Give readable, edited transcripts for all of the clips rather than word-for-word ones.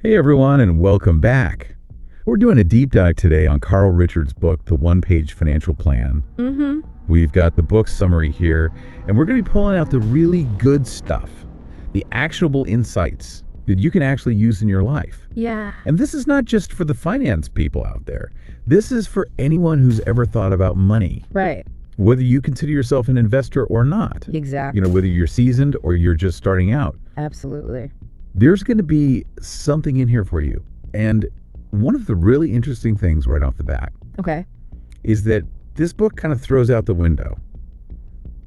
Hey everyone, and welcome back. We're doing a deep dive today on Carl Richards' book, The One-Page Financial Plan. We've got the book summary here, and we're going to be pulling out the really good stuff, the actionable insights that you can actually use in your life. Yeah. And this is not just for the finance people out there. This is for anyone who's ever thought about money. Right. Whether you consider yourself an investor or not. Exactly. Whether you're seasoned or you're just starting out. Absolutely. There's going to be something in here for you. And one of the really interesting things right off the bat is that this book kind of throws out the window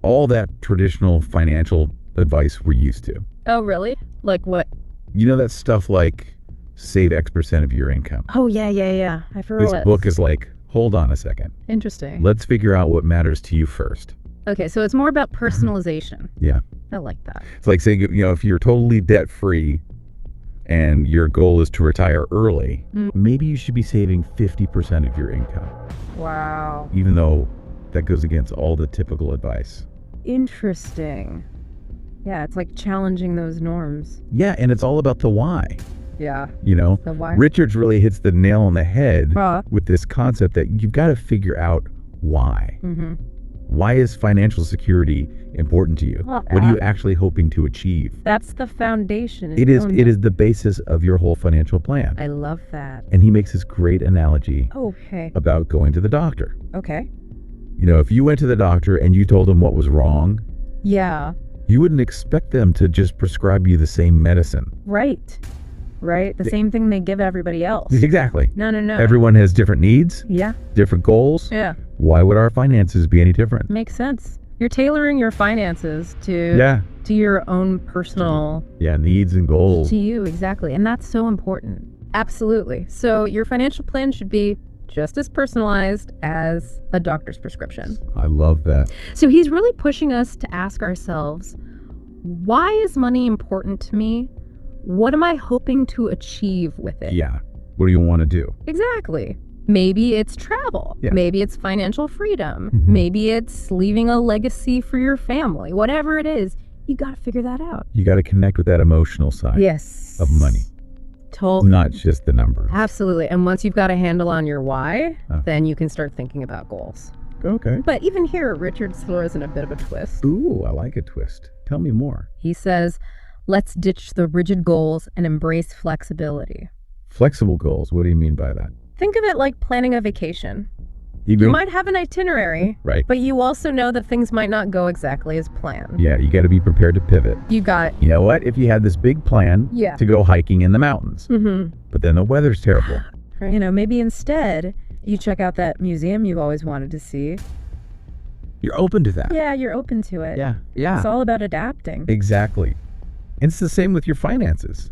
all that traditional financial advice we're used to. Oh, really? Like what? That stuff like save X% of your income. Oh, yeah. I've heard This book is like, hold on a second. Interesting. Let's figure out what matters to you first. Okay, so it's more about personalization. Yeah. I like that. It's like saying, if you're totally debt-free and your goal is to retire early, maybe you should be saving 50% of your income. Wow. Even though that goes against all the typical advice. Interesting. Yeah, it's like challenging those norms. Yeah, and it's all about the why. Yeah. The why? Richards really hits the nail on the head Huh. with this concept that you've got to figure out why. Why is financial security important to you? Well, What are you actually hoping to achieve? That's the foundation. It is the basis of your whole financial plan. I love that. And he makes this great analogy Okay. about going to the doctor. Okay. If you went to the doctor and you told them what was wrong, Yeah. you wouldn't expect them to just prescribe you the same medicine. Right. The same thing they give everybody else. Exactly. No. Everyone has different needs, Yeah. different goals. Yeah. Why would our finances be any different? Makes sense. You're tailoring your finances to your own personal needs and goals. to you, exactly. And that's so important. Absolutely. So your financial plan should be just as personalized as a doctor's prescription. I love that. So he's really pushing us to ask ourselves, why is money important to me? What am I hoping to achieve with it? Yeah. What do you want to do? Exactly. Maybe it's travel. Yeah. Maybe it's financial freedom. Maybe it's leaving a legacy for your family. Whatever it is, you got to figure that out. You got to connect with that emotional side of money. Totally. Not just the numbers. Absolutely. And once you've got a handle on your why, then you can start thinking about goals. Okay. But even here, Richard throws in a bit of a twist. Ooh, I like a twist. Tell me more. He says, let's ditch the rigid goals and embrace flexibility. Flexible goals. What do you mean by that? Think of it like planning a vacation. You might have an itinerary, right? But you also know that things might not go exactly as planned. Yeah, you got to be prepared to pivot. You got. You know what? If you had this big plan to go hiking in the mountains, but then the weather's terrible. Maybe instead you check out that museum you've always wanted to see. You're open to that. Yeah, you're open to it. Yeah. It's all about adapting. Exactly. And it's the same with your finances.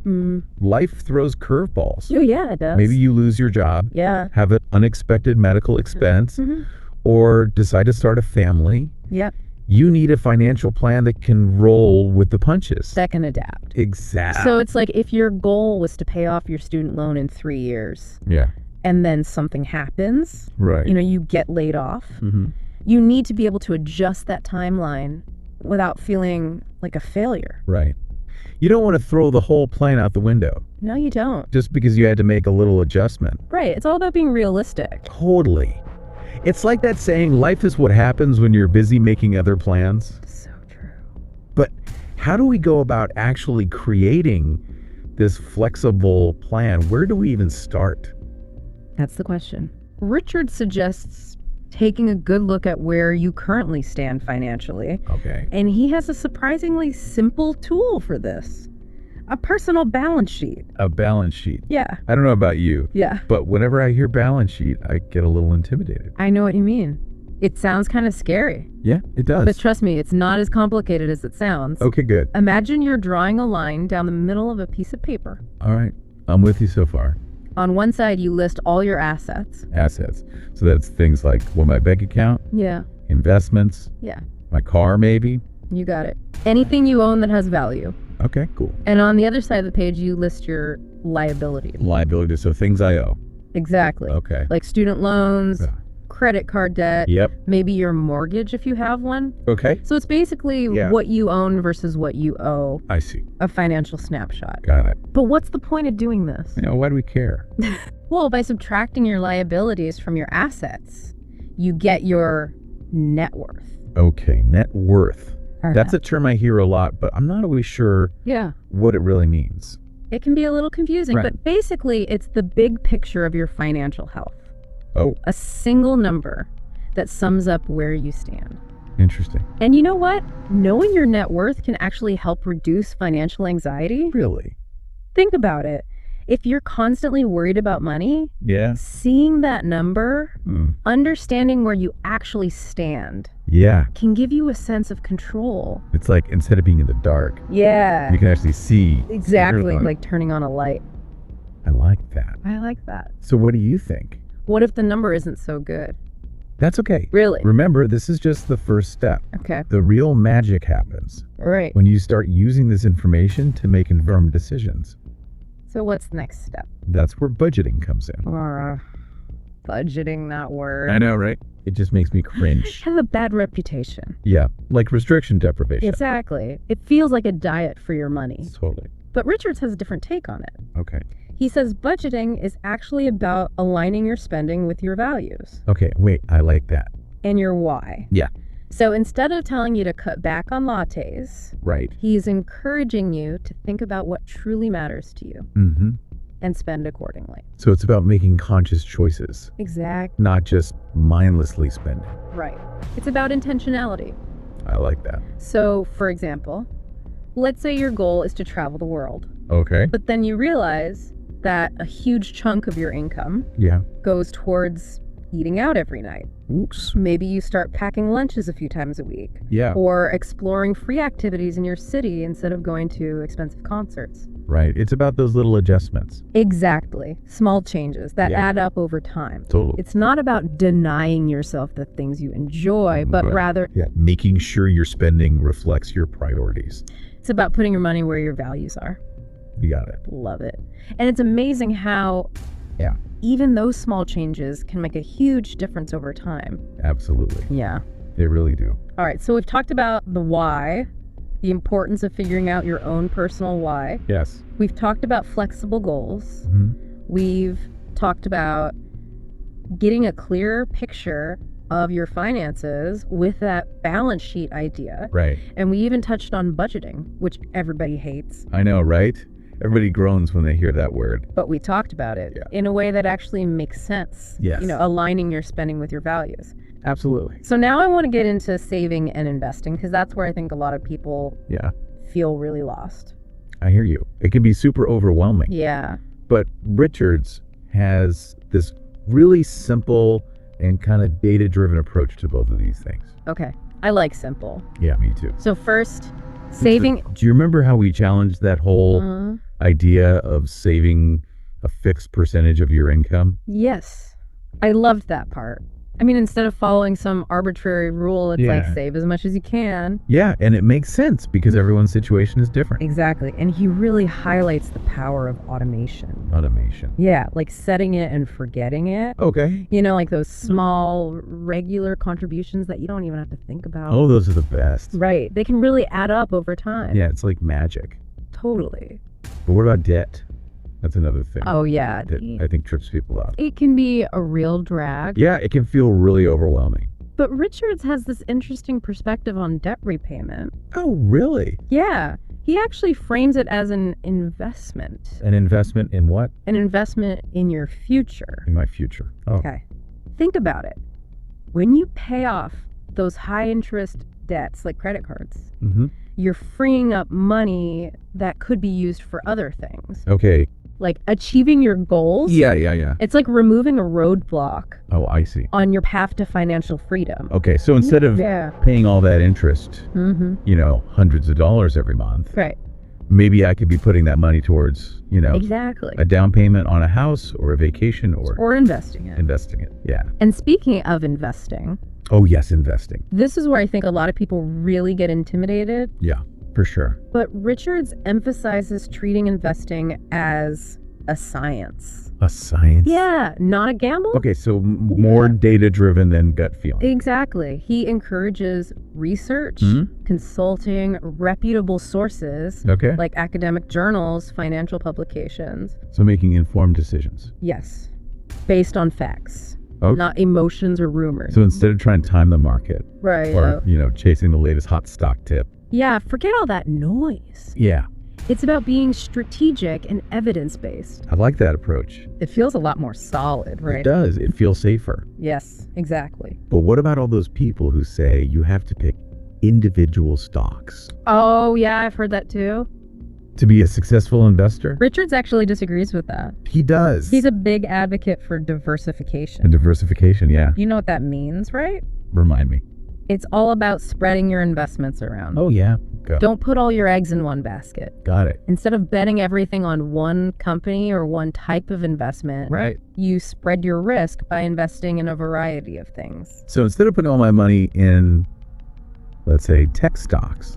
Life throws curveballs. Oh, yeah, it does. Maybe you lose your job. Yeah. Have an unexpected medical expense. Or decide to start a family. Yep. You need a financial plan that can roll with the punches. That can adapt. Exactly. So it's like if your goal was to pay off your student loan in 3 years. Yeah. And then something happens. Right. You get laid off. You need to be able to adjust that timeline without feeling like a failure. Right. You don't want to throw the whole plan out the window. No, you don't. Just because you had to make a little adjustment. Right. It's all about being realistic. Totally. It's like that saying, life is what happens when you're busy making other plans. So true. But how do we go about actually creating this flexible plan? Where do we even start? That's the question. Richard suggests taking a good look at where you currently stand financially. Okay. And he has a surprisingly simple tool for this. A personal balance sheet. A balance sheet. Yeah. I don't know about you. Yeah. But whenever I hear balance sheet, I get a little intimidated. I know what you mean. It sounds kind of scary. Yeah, it does. But trust me, it's not as complicated as it sounds. Okay, good. Imagine you're drawing a line down the middle of a piece of paper. All right. I'm with you so far. On one side, you list all your assets. Assets. So that's things like, my bank account, Yeah. investments, Yeah. my car maybe. You got it. Anything you own that has value. Okay, cool. And on the other side of the page, you list your liabilities. Liability, so things I owe. Exactly. Okay. Like student loans, credit card debt, Yep. maybe your mortgage if you have one. Okay. So it's basically what you own versus what you owe. I see. A financial snapshot. Got it. But what's the point of doing this? Why do we care? Well, by subtracting your liabilities from your assets, you get your net worth. Okay, net worth. That's a term I hear a lot, but I'm not always sure what it really means. It can be a little confusing, but basically it's the big picture of your financial health. Oh. A single number that sums up where you stand. Interesting. And you know what? Knowing your net worth can actually help reduce financial anxiety. Really? Think about it. If you're constantly worried about money, seeing that number, understanding where you actually stand, can give you a sense of control. It's like instead of being in the dark, you can actually see. Exactly, like turning on a light. I like that. I like that. So what do you think? What if the number isn't so good? That's okay. Really? Remember, this is just the first step. Okay. The real magic happens right when you start using this information to make informed decisions. So what's the next step? That's where budgeting comes in. Budgeting, that word. I know, right? It just makes me cringe. It has a bad reputation. Yeah, like restriction deprivation. Exactly. It feels like a diet for your money. Totally. But Richards has a different take on it. Okay. He says budgeting is actually about aligning your spending with your values. Okay, wait, I like that. And your why. Yeah. So instead of telling you to cut back on lattes, right, he's encouraging you to think about what truly matters to you and spend accordingly. So it's about making conscious choices. Exactly. Not just mindlessly spending. Right. It's about intentionality. I like that. So, for example, let's say your goal is to travel the world. Okay. But then you realize that a huge chunk of your income goes towards eating out every night. Oops. Maybe you start packing lunches a few times a week. Yeah. Or exploring free activities in your city instead of going to expensive concerts. Right. It's about those little adjustments. Exactly. Small changes that add up over time. Totally. It's not about denying yourself the things you enjoy, but rather making sure your spending reflects your priorities. It's about putting your money where your values are. You got it. Love it. And it's amazing how even those small changes can make a huge difference over time. Absolutely. Yeah. They really do. All right. So we've talked about the why, the importance of figuring out your own personal why. Yes. We've talked about flexible goals. We've talked about getting a clearer picture of your finances with that balance sheet idea. Right. And we even touched on budgeting, which everybody hates. I know, right? Everybody groans when they hear that word. But we talked about it in a way that actually makes sense. Yes. You know, aligning your spending with your values. Absolutely. So now I want to get into saving and investing, because that's where I think a lot of people feel really lost. I hear you. It can be super overwhelming. Yeah. But Richards has this really simple and kind of data-driven approach to both of these things. Okay. I like simple. Yeah, me too. So first, saving. Do you remember how we challenged that whole idea of saving a fixed percentage of your income? Yes. I loved that part. I mean, instead of following some arbitrary rule, it's like save as much as you can. Yeah, and it makes sense because everyone's situation is different. Exactly. And he really highlights the power of automation. Automation. Yeah, like setting it and forgetting it. Okay. You know, like those small, regular contributions that you don't even have to think about. Oh, those are the best. Right. They can really add up over time. Yeah, it's like magic. Totally. But what about debt? That's another thing. Oh, yeah. That I think trips people up. It can be a real drag. Yeah, it can feel really overwhelming. But Richards has this interesting perspective on debt repayment. Oh, really? Yeah. He actually frames it as an investment. An investment in what? An investment in your future. In my future. Oh. Okay. Think about it. When you pay off those high interest debts like credit cards, you're freeing up money that could be used for other things. Okay. Like achieving your goals. Yeah. It's like removing a roadblock. Oh, I see. On your path to financial freedom. Okay, so instead of paying all that interest, you know, hundreds of dollars every month. Right. Maybe I could be putting that money towards, you know, exactly, a down payment on a house or a vacation or investing it. Investing it, yeah. And speaking of investing. Oh, yes, investing. This is where I think a lot of people really get intimidated. Yeah, for sure. But Richards emphasizes treating investing as a science. A science? Yeah, not a gamble. Okay, so more data-driven than gut feeling. Exactly. He encourages research, consulting, reputable sources, like academic journals, financial publications. So making informed decisions. Yes, based on facts, not emotions or rumors. So instead of trying to time the market, right, or chasing the latest hot stock tip. Yeah, forget all that noise. Yeah. It's about being strategic and evidence-based. I like that approach. It feels a lot more solid, right? It does. It feels safer. Yes, exactly. But what about all those people who say you have to pick individual stocks? Oh, yeah, I've heard that too. To be a successful investor? Richards actually disagrees with that. He does. He's a big advocate for diversification. And diversification, yeah. You know what that means, right? Remind me. It's all about spreading your investments around. Oh, yeah. Go. Don't put all your eggs in one basket. Got it. Instead of betting everything on one company or one type of investment, you spread your risk by investing in a variety of things. So instead of putting all my money in, let's say, tech stocks,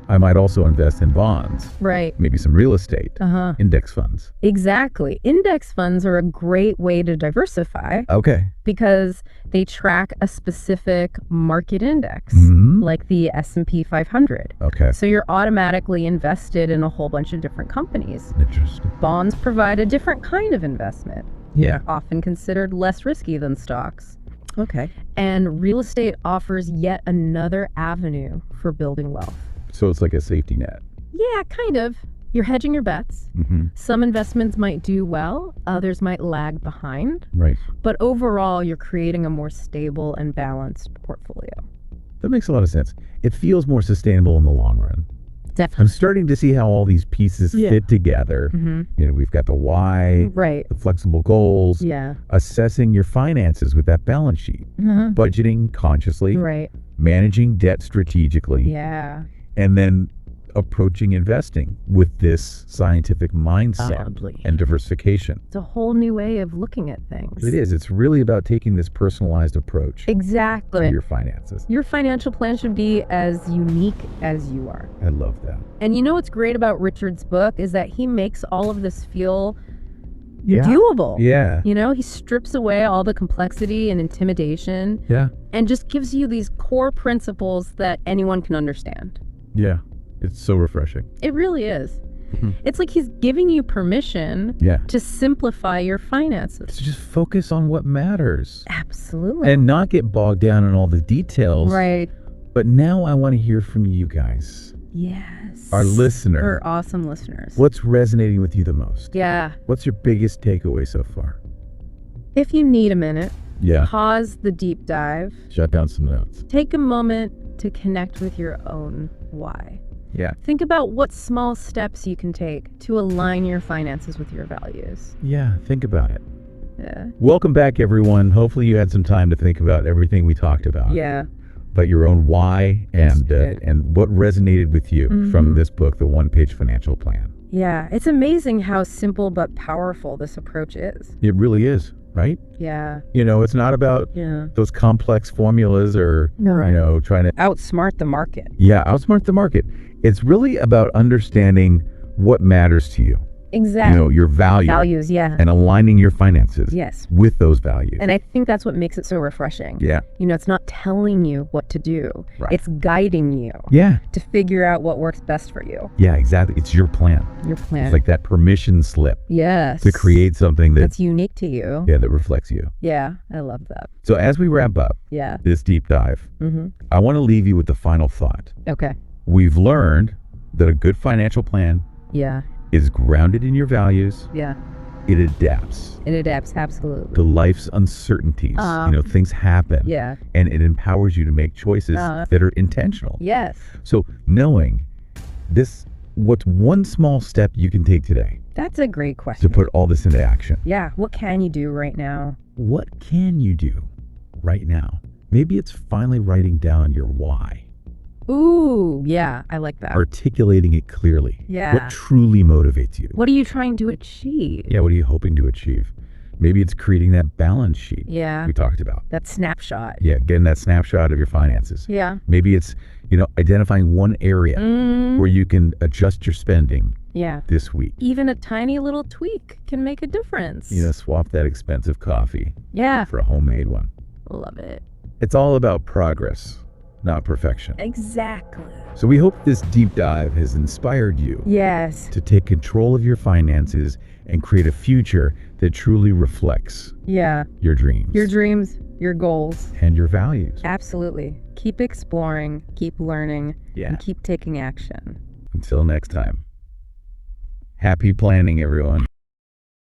I might also invest in bonds. Right. Maybe some real estate. Index funds. Exactly. Index funds are a great way to diversify. Okay. Because they track a specific market index, like the S&P 500. Okay. So you're automatically invested in a whole bunch of different companies. Interesting. Bonds provide a different kind of investment. Yeah. Often considered less risky than stocks. Okay. And real estate offers yet another avenue for building wealth. So it's like a safety net. Yeah, kind of. You're hedging your bets. Some investments might do well, others might lag behind. Right. But overall, you're creating a more stable and balanced portfolio. That makes a lot of sense. It feels more sustainable in the long run. Definitely. I'm starting to see how all these pieces fit together. We've got the why, the flexible goals, assessing your finances with that balance sheet, budgeting consciously, managing debt strategically, and then approaching investing with this scientific mindset and diversification. It's a whole new way of looking at things. It is. It's really about taking this personalized approach to your finances. Your financial plan should be as unique as you are. I love that. And you know what's great about Richard's book is that he makes all of this feel doable. Yeah. He strips away all the complexity and intimidation. And just gives you these core principles that anyone can understand. Yeah. It's so refreshing. It really is. It's like he's giving you permission to simplify your finances. To just focus on what matters. Absolutely. And not get bogged down in all the details. Right. But now I want to hear from you guys. Yes. Our listeners. Our awesome listeners. What's resonating with you the most? Yeah. What's your biggest takeaway so far? If you need a minute, Yeah. Pause the deep dive. Jot down some notes. Take a moment to connect with your own why. Yeah. Think about what small steps you can take to align your finances with your values. Yeah, think about it. Yeah. Welcome back, everyone. Hopefully you had some time to think about everything we talked about. Yeah. About your own why and what resonated with you from this book, The One-Page Financial Plan. Yeah, it's amazing how simple but powerful this approach is. It really is, right? Yeah. You know, it's not about those complex formulas or, you know, trying to outsmart the market. Yeah, outsmart the market. It's really about understanding what matters to you. Exactly. You know, your values, and aligning your finances with those values. And I think that's what makes it so refreshing. Yeah. You know, it's not telling you what to do. Right. It's guiding you to figure out what works best for you. Yeah, exactly. It's your plan. Your plan. It's like that permission slip. Yes. To create something that's unique to you. Yeah, that reflects you. Yeah, I love that. So as we wrap up this deep dive, I want to leave you with the final thought. Okay. We've learned that a good financial plan is grounded in your values. Yeah. It adapts. It adapts, absolutely. To life's uncertainties. You know, things happen. Yeah. And it empowers you to make choices that are intentional. Yes. So knowing this, what's one small step you can take today? That's a great question. To put all this into action. Yeah. What can you do right now? What can you do right now? Maybe it's finally writing down your why. Ooh, yeah, I like that. Articulating it clearly. Yeah. What truly motivates you? What are you trying to achieve? Yeah, what are you hoping to achieve? Maybe it's creating that balance sheet we talked about. That snapshot. Yeah, getting that snapshot of your finances. Yeah. Maybe it's, you know, identifying one area where you can adjust your spending this week. Even a tiny little tweak can make a difference. Swap that expensive coffee for a homemade one. Love it. It's all about progress, not perfection. Exactly. So we hope this deep dive has inspired you to take control of your finances and create a future that truly reflects your dreams. Your dreams, your goals. And your values. Absolutely. Keep exploring, keep learning, and keep taking action. Until next time. Happy planning, everyone.